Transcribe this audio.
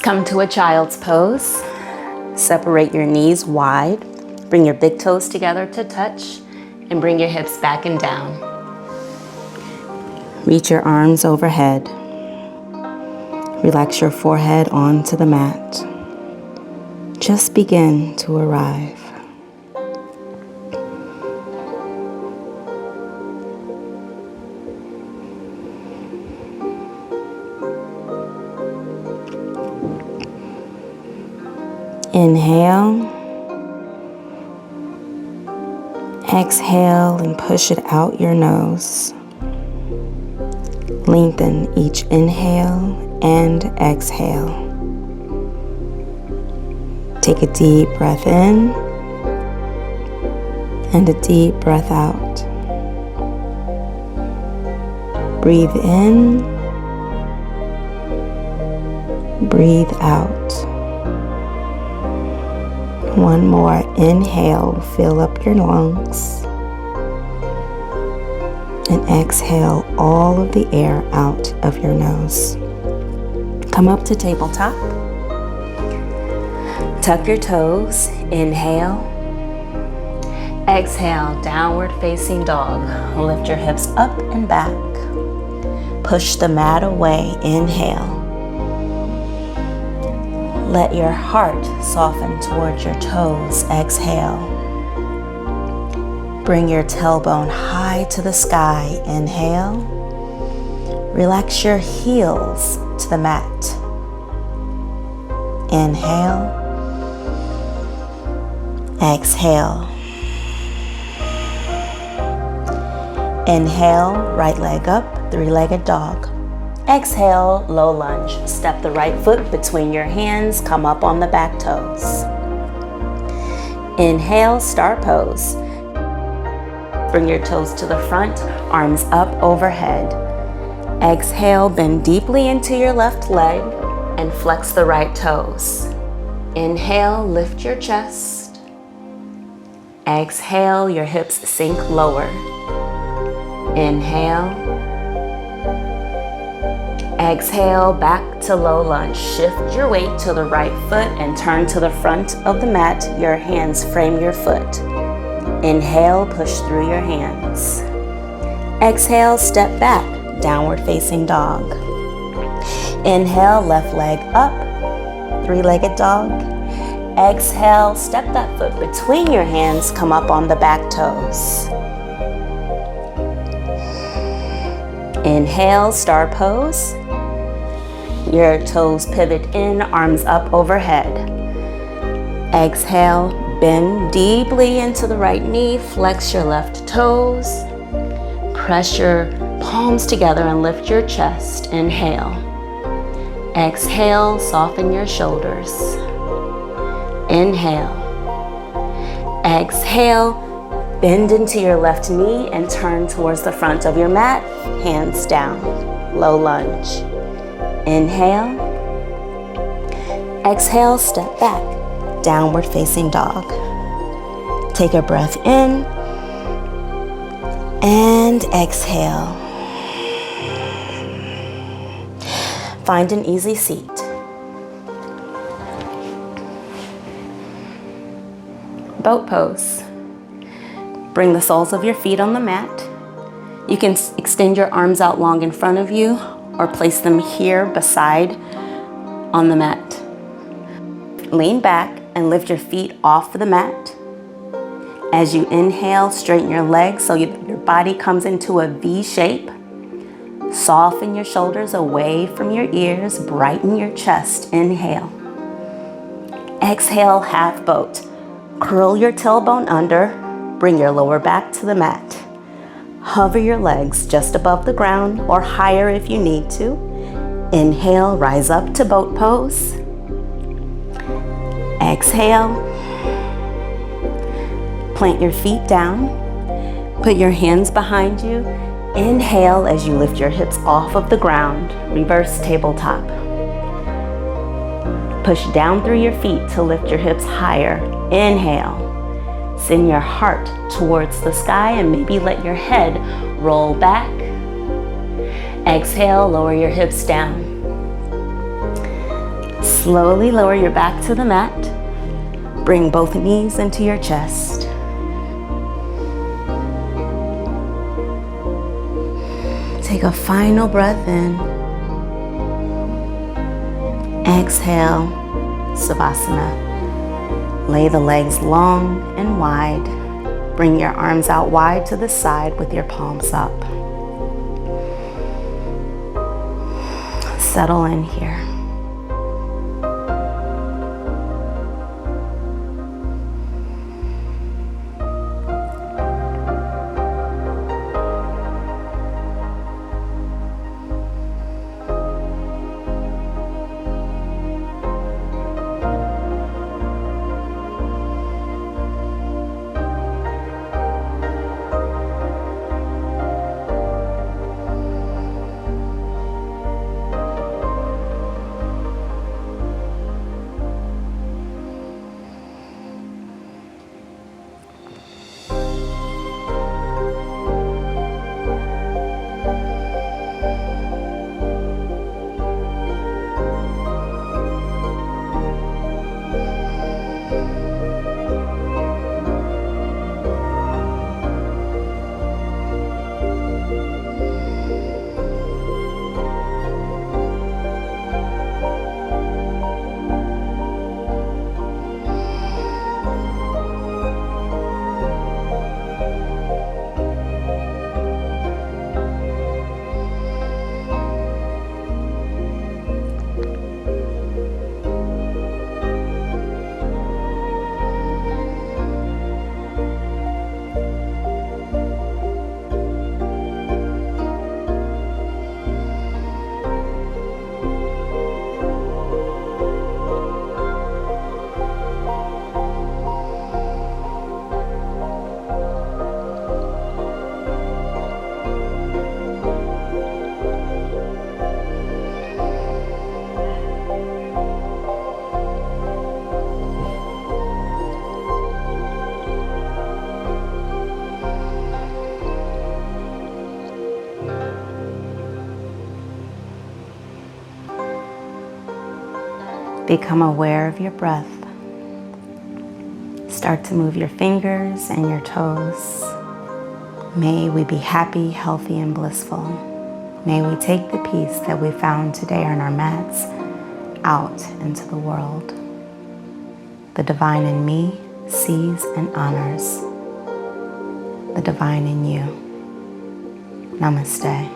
Come to a child's pose. Separate your knees wide. Bring your big toes together to touch and bring your hips back and down. Reach your arms overhead. Relax your forehead onto the mat. Just begin to arrive. Inhale, exhale, and push it out your nose. Lengthen each inhale and exhale. Take a deep breath in and a deep breath out. Breathe in, breathe out. One more inhale, fill up your lungs. And exhale all of the air out of your nose. Come up to tabletop. Tuck your toes. Inhale. Exhale, downward facing dog. Lift your hips up and back. Push the mat away. Inhale. Let your heart soften towards your toes. Exhale. Bring your tailbone high to the sky. Inhale. Relax your heels to the mat. Inhale. Exhale. Inhale, right leg up, three-legged dog. Exhale, low lunge. Step the right foot between your hands, come up on the back toes. Inhale, star pose. Bring your toes to the front, arms up overhead. Exhale, bend deeply into your left leg and flex the right toes. Inhale, lift your chest. Exhale, your hips sink lower. Inhale. Exhale, back to low lunge. Shift your weight to the right foot and turn to the front of the mat. Your hands frame your foot. Inhale, push through your hands. Exhale, step back, downward facing dog. Inhale, left leg up, three-legged dog. Exhale, step that foot between your hands, come up on the back toes. Inhale, star pose. Your toes pivot in, arms up overhead. Exhale, bend deeply into the right knee, flex your left toes. Press your palms together and lift your chest. Inhale. Exhale, soften your shoulders. Inhale. Exhale, bend into your left knee and turn towards the front of your mat, hands down, low lunge. Inhale. Exhale, step back, downward facing dog. Take a breath in and exhale. Find an easy seat. Boat pose. Bring the soles of your feet on the mat. You can extend your arms out long in front of you or place them here beside on the mat. Lean back and lift your feet off the mat. As you inhale, straighten your legs so your body comes into a V shape. Soften your shoulders away from your ears, brighten your chest. Inhale. Exhale, half boat. Curl your tailbone under, bring your lower back to the mat. Hover your legs just above the ground or higher if you need to. Inhale, rise up to boat pose. Exhale. Plant your feet down. Put your hands behind you. Inhale as you lift your hips off of the ground. Reverse tabletop. Push down through your feet to lift your hips higher. Inhale. Send your heart towards the sky and maybe let your head roll back. Exhale, lower your hips down. Slowly lower your back to the mat. Bring both knees into your chest. Take a final breath in. Exhale, Savasana. Lay the legs long and wide. Bring your arms out wide to the side with your palms up. Settle in here. Become aware of your breath. Start to move your fingers and your toes. May we be happy, healthy, and blissful. May we take the peace that we found today on our mats out into the world. The divine in me sees and honors the divine in you. Namaste.